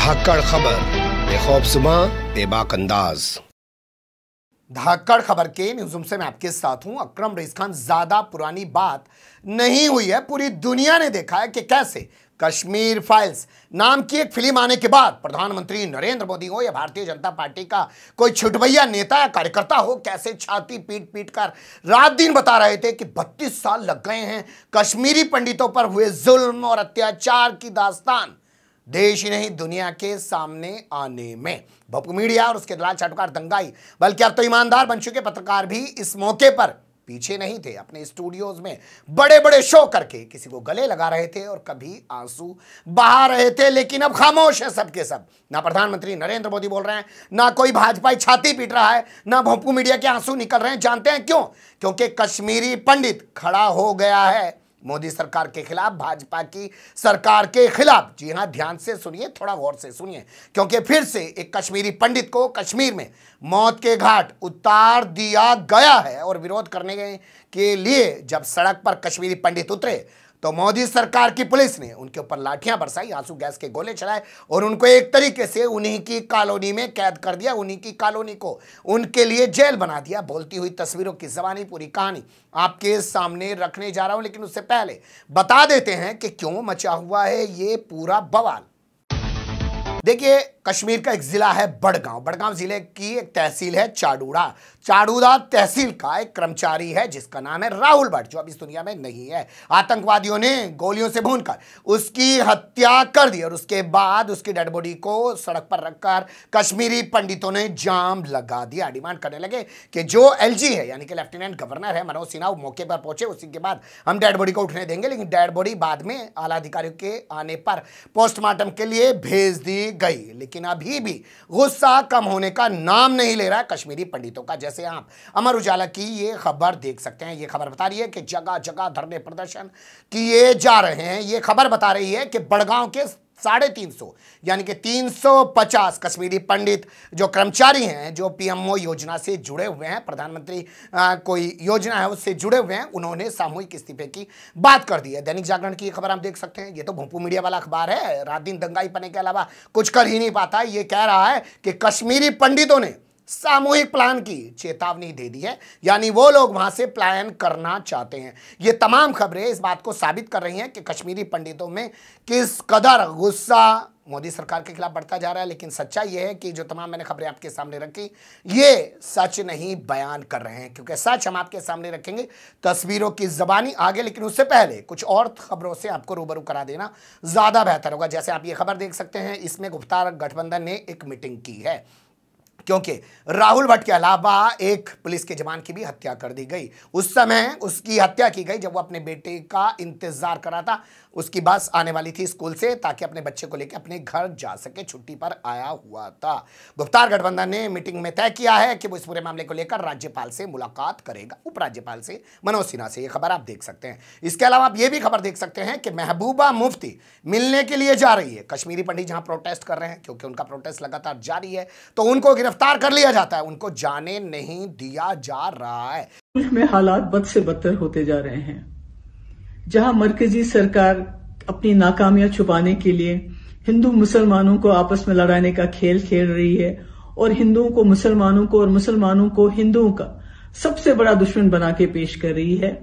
धाकड़ खबर, बेखौफसुमा बेबाक अंदाज। धाकड़ खबर के न्यूज़रूम से मैं आपके साथ हूं अकरम रईस खान। ज्यादा पुरानी बात नहीं हुई है, पूरी दुनिया ने देखा है कि कैसे कश्मीर फाइल्स नाम की एक फिल्म आने के बाद प्रधानमंत्री नरेंद्र मोदी हो या भारतीय जनता पार्टी का कोई छुटभैया नेता या कार्यकर्ता हो, कैसे छाती पीट पीट कर रात दिन बता रहे थे कि 32 साल लग गए हैं कश्मीरी पंडितों पर हुए जुल्म और अत्याचार की दास्तान देश ही नहीं दुनिया के सामने आने में। भोपू मीडिया और उसके दलाल चाटुकार दंगाई, बल्कि अब तो ईमानदार बन चुके पत्रकार भी इस मौके पर पीछे नहीं थे। अपने स्टूडियोज में बड़े बड़े शो करके किसी को गले लगा रहे थे और कभी आंसू बहा रहे थे, लेकिन अब खामोश है सबके सब। ना प्रधानमंत्री नरेंद्र मोदी बोल रहे हैं, ना कोई भाजपाई छाती पीट रहा है, ना भोपू मीडिया के आंसू निकल रहे हैं। जानते हैं क्यों? क्योंकि कश्मीरी पंडित खड़ा हो गया है मोदी सरकार के खिलाफ, भाजपा की सरकार के खिलाफ। जी हां, ध्यान से सुनिए, थोड़ा गौर से सुनिए, क्योंकि फिर से एक कश्मीरी पंडित को कश्मीर में मौत के घाट उतार दिया गया है। और विरोध करने के लिए जब सड़क पर कश्मीरी पंडित उतरे तो मोदी सरकार की पुलिस ने उनके ऊपर लाठियां बरसाई, आंसू गैस के गोले चलाए और उनको एक तरीके से उन्हीं की कॉलोनी में कैद कर दिया। उन्हीं की कॉलोनी को उनके लिए जेल बना दिया। बोलती हुई तस्वीरों की ज़बानी पूरी कहानी आपके सामने रखने जा रहा हूं, लेकिन उससे पहले बता देते हैं कि क्यों मचा हुआ है ये पूरा बवाल। देखिए, कश्मीर का एक जिला है बड़गांव। बड़गांव जिले की एक तहसील है चाडूड़ा। चाडूड़ा तहसील का एक कर्मचारी है जिसका नाम है राहुल भट्ट, जो अब इस दुनिया में नहीं है। आतंकवादियों ने गोलियों से भूनकर उसकी हत्या कर दी और उसके बाद उसकी डेड बॉडी को सड़क पर रखकर कश्मीरी पंडितों ने जाम लगा दिया। डिमांड करने लगे कि जो एलजी है, यानी कि लेफ्टिनेंट गवर्नर है मनोज सिन्हा, वो मौके पर पहुंचे, उसी के बाद हम डेड बॉडी को उठने देंगे। लेकिन डेड बॉडी बाद में आला अधिकारियों के आने पर पोस्टमार्टम के लिए भेज दी गई। लेकिन अभी भी गुस्सा कम होने का नाम नहीं ले रहा है कश्मीरी पंडितों का। जैसे आप अमर उजाला की ये खबर देख सकते हैं। ये खबर बता रही है कि जगह जगह धरने प्रदर्शन किए जा रहे हैं। ये खबर बता रही है कि बड़गांव के 350 यानी कि 350 कश्मीरी पंडित जो कर्मचारी हैं, जो पीएमओ योजना से जुड़े हुए हैं, प्रधानमंत्री कोई योजना है उससे जुड़े हुए हैं, उन्होंने सामूहिक इस्तीफे की बात कर दी है। दैनिक जागरण की खबर आप देख सकते हैं। ये तो भोपू मीडिया वाला अखबार है, रात दिन दंगाई पने के अलावा कुछ कर ही नहीं पाता। ये कह रहा है कि कश्मीरी पंडितों ने सामूहिक प्लान की चेतावनी दे दी है, यानी वो लोग वहां से प्लान करना चाहते हैं। ये तमाम खबरें इस बात को साबित कर रही हैं कि कश्मीरी पंडितों में किस कदर गुस्सा मोदी सरकार के खिलाफ बढ़ता जा रहा है। लेकिन सच्चाई यह है कि जो तमाम मैंने खबरें आपके सामने रखी, ये सच नहीं बयान कर रहे हैं, क्योंकि सच हम आपके सामने रखेंगे तस्वीरों की ज़बानी आगे। लेकिन उससे पहले कुछ और खबरों से आपको रूबरू करा देना ज़्यादा बेहतर होगा। जैसे आप ये खबर देख सकते हैं, इसमें गुप्ता गठबंधन ने एक मीटिंग की है, क्योंकि राहुल भट्ट के अलावा एक पुलिस के जवान की भी हत्या कर दी गई। उस समय उसकी हत्या की गई जब वो अपने बेटे का इंतजार कर रहा था। उसकी बस आने वाली थी स्कूल से, ताकि अपने बच्चे को लेकर अपने घर जा सके, छुट्टी पर आया हुआ था। गुप्तार गठबंधन ने मीटिंग में तय किया है कि वो इस पूरे मामले को लेकर राज्यपाल से मुलाकात करेगा, उपराज्यपाल से मनोज सिन्हा से। ये खबर आप देख सकते हैं। इसके अलावा आप ये भी खबर देख सकते हैं कि महबूबा मुफ्ती मिलने के लिए जा रही है। कश्मीरी पंडित जहां प्रोटेस्ट कर रहे हैं, क्योंकि उनका प्रोटेस्ट लगातार जारी है, तो उनको गिरफ्तार कर लिया जाता है, उनको जाने नहीं दिया जा रहा है। मुल्क में हालात बद से बदतर होते जा रहे हैं, जहां मरकजी सरकार अपनी नाकामियां छुपाने के लिए हिंदू मुसलमानों को आपस में लड़ाने का खेल खेल रही है और हिंदुओं को मुसलमानों को और मुसलमानों को हिंदुओं का सबसे बड़ा दुश्मन बना के पेश कर रही है।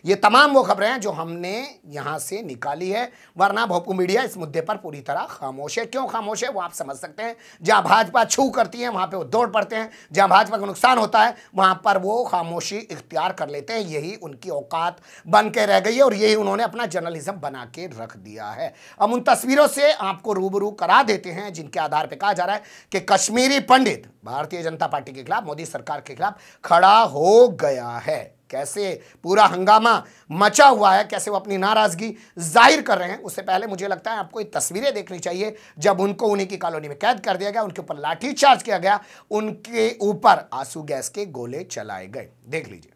ये तमाम वो खबरें हैं जो हमने यहां से निकाली है, वरना भोपू मीडिया इस मुद्दे पर पूरी तरह खामोश है। क्यों खामोश है वो आप समझ सकते हैं। जहां भाजपा छू करती है वहां पे वो दौड़ पड़ते हैं, जहां भाजपा को नुकसान होता है वहां पर वो खामोशी इख्तियार कर लेते हैं। यही उनकी औकात बन के रह गई है और यही उन्होंने अपना जर्नलिज्म बना के रख दिया है। अब उन तस्वीरों से आपको रूबरू करा देते हैं जिनके आधार पर कहा जा रहा है कि कश्मीरी पंडित भारतीय जनता पार्टी के खिलाफ, मोदी सरकार के खिलाफ खड़ा हो गया है। कैसे पूरा हंगामा मचा हुआ है, कैसे वो अपनी नाराजगी जाहिर कर रहे हैं। उससे पहले मुझे लगता है आपको ये तस्वीरें देखनी चाहिए जब उनको उन्हीं की कॉलोनी में कैद कर दिया गया, उनके ऊपर लाठी चार्ज किया गया, उनके ऊपर आंसू गैस के गोले चलाए गए। देख लीजिए।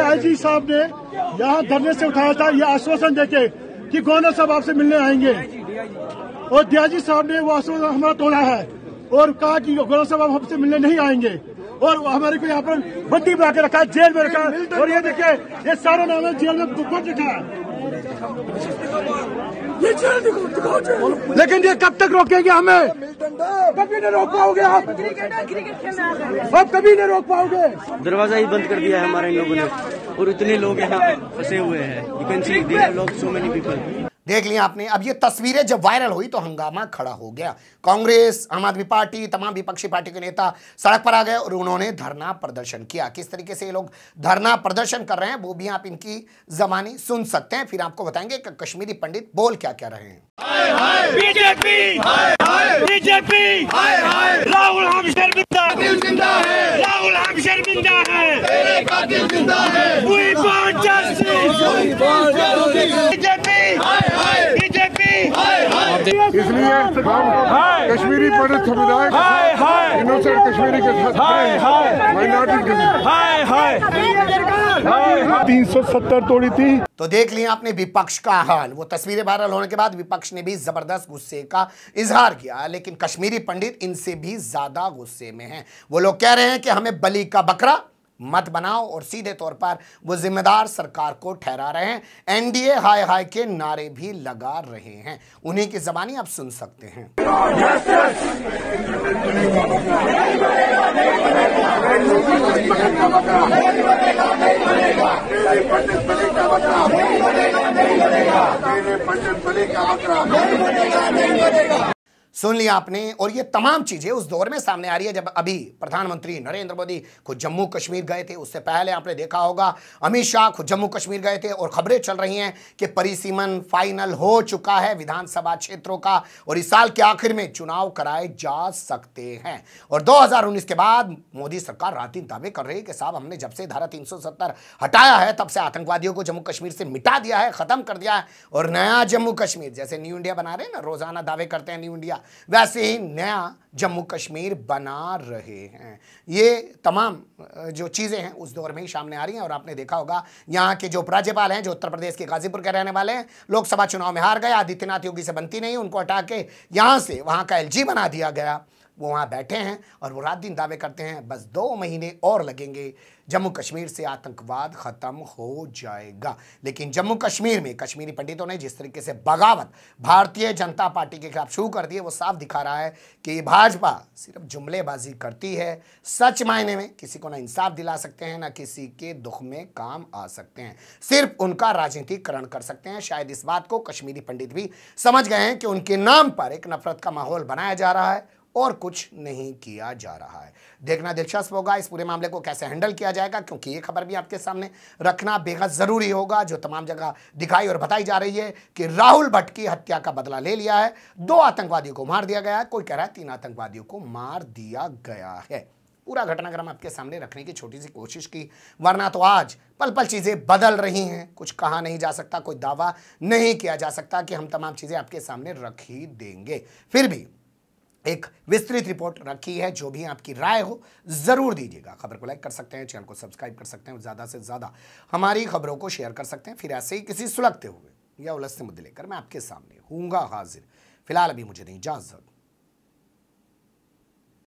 आईजी साहब ने यहाँ धरने से उठाया था ये आश्वासन देके कि गवर्नर साहब आपसे मिलने आएंगे, और डीआईजी साहब ने वो आश्वासन हमारा तोड़ा है और कहा कि गवर्नर साहब हमसे मिलने नहीं आएंगे, और हमारे को यहाँ पर बंदी बना के रखा है, जेल में रखा है। और ये देखिए ये सारे नाम जेल में दुखों रखा है। ये जेल दिखाओ, लेकिन ये कब तक रोकेंगे हमें? कभी नहीं रोक पाओगे आप, कभी नहीं रोक पाओगे। दरवाजा ही बंद कर दिया है हमारे लोगों ने, और इतने लोग यहाँ फंसे हुए हैं। You can see there are लोग, सो मेनी पीपल। देख लिया आपने। अब ये तस्वीरें जब वायरल हुई तो हंगामा खड़ा हो गया। कांग्रेस, आम आदमी पार्टी, तमाम विपक्षी पार्टी के नेता सड़क पर आ गए और उन्होंने धरना प्रदर्शन किया। किस तरीके से ये लोग धरना प्रदर्शन कर रहे हैं वो भी आप इनकी ज़बानी सुन सकते हैं, फिर आपको बताएंगे कि कश्मीरी पंडित बोल क्या कह रहे हैं। बीजेपी, बीजेपी, राहुल हम शर्मिंदा है, राहुल हम शर्मिंदा है, तेरे कातिल जिंदा है। We want justice, BJP, BJP. इसलिए कश्मीरी पंडित समुदाय इनोसेंट कश्मीरी के साथ माइनॉरिटी के साथ 370 तोड़ी थी। तो देख लिया आपने विपक्ष का हाल। वो तस्वीरें वायरल होने के बाद विपक्ष ने भी जबरदस्त गुस्से का इजहार किया, लेकिन कश्मीरी पंडित इनसे भी ज्यादा गुस्से में हैं। वो लोग कह रहे हैं कि हमें बलि का बकरा मत बनाओ, और सीधे तौर पर वो जिम्मेदार सरकार को ठहरा रहे हैं। एनडीए हाय हाय के नारे भी लगा रहे हैं। उन्हीं की जबानी आप सुन सकते हैं। सुन लिया आपने। और ये तमाम चीजें उस दौर में सामने आ रही है जब अभी प्रधानमंत्री नरेंद्र मोदी खुद जम्मू कश्मीर गए थे। उससे पहले आपने देखा होगा अमित शाह खुद जम्मू कश्मीर गए थे, और खबरें चल रही हैं कि परिसीमन फाइनल हो चुका है विधानसभा क्षेत्रों का, और इस साल के आखिर में चुनाव कराए जा सकते हैं। और 2019 के बाद मोदी सरकार रात दिन दावे कर रही है कि साहब हमने जब से धारा 370 हटाया है तब से आतंकवादियों को जम्मू कश्मीर से मिटा दिया है, खत्म कर दिया है, और नया जम्मू कश्मीर, जैसे न्यू इंडिया बना रहे हैं ना, रोजाना दावे करते हैं न्यू इंडिया, वैसे ही नया जम्मू कश्मीर बना रहे हैं। ये तमाम जो चीज़ें हैं उस दौर में ही सामने आ रही हैं। और आपने देखा होगा यहाँ के जो उपराज्यपाल हैं, जो उत्तर प्रदेश के गाजीपुर के रहने वाले हैं, लोकसभा चुनाव में हार गए, आदित्यनाथ योगी से बनती नहीं, उनको हटा के यहाँ से वहाँ का एलजी बना दिया गया। वो वहाँ बैठे हैं और वो रात दिन दावे करते हैं बस 2 महीने और लगेंगे, जम्मू कश्मीर से आतंकवाद खत्म हो जाएगा। लेकिन जम्मू कश्मीर में कश्मीरी पंडितों ने जिस तरीके से बगावत भारतीय जनता पार्टी के खिलाफ शुरू कर दी है, वो साफ दिखा रहा है कि भाजपा सिर्फ जुमलेबाजी करती है, सच मायने में किसी को ना इंसाफ दिला सकते हैं, ना किसी के दुख में काम आ सकते हैं, सिर्फ उनका राजनीतिकरण कर सकते हैं। शायद इस बात को कश्मीरी पंडित भी समझ गए हैं कि उनके नाम पर एक नफरत का माहौल बनाया जा रहा है और कुछ नहीं किया जा रहा है। देखना दिलचस्प होगा इस पूरे मामले को कैसे हैंडल किया जाएगा, क्योंकि ये खबर भी आपके सामने रखना बेहद ज़रूरी होगा, जो तमाम जगह दिखाई और बताई जा रही है कि राहुल भट्ट की हत्या का बदला ले लिया है, 2 आतंकवादियों को मार दिया गया है, कोई कह रहा है 3 आतंकवादियों को मार दिया गया है। पूरा घटनाक्रम आपके सामने रखने की छोटी सी कोशिश की, वरना तो आज पल पल चीज़ें बदल रही हैं। कुछ कहा नहीं जा सकता, कोई दावा नहीं किया जा सकता कि हम तमाम चीज़ें आपके सामने रख ही देंगे। फिर भी एक विस्तृत रिपोर्ट रखी है, जो भी आपकी राय हो ज़रूर दीजिएगा। खबर को लाइक कर सकते हैं, चैनल को सब्सक्राइब कर सकते हैं, और ज़्यादा से ज़्यादा हमारी खबरों को शेयर कर सकते हैं। फिर ऐसे ही किसी सुलगते हुए या उलझते मुद्दे लेकर मैं आपके सामने हूँगा हाजिर। फिलहाल अभी मुझे नहीं इजाज़त।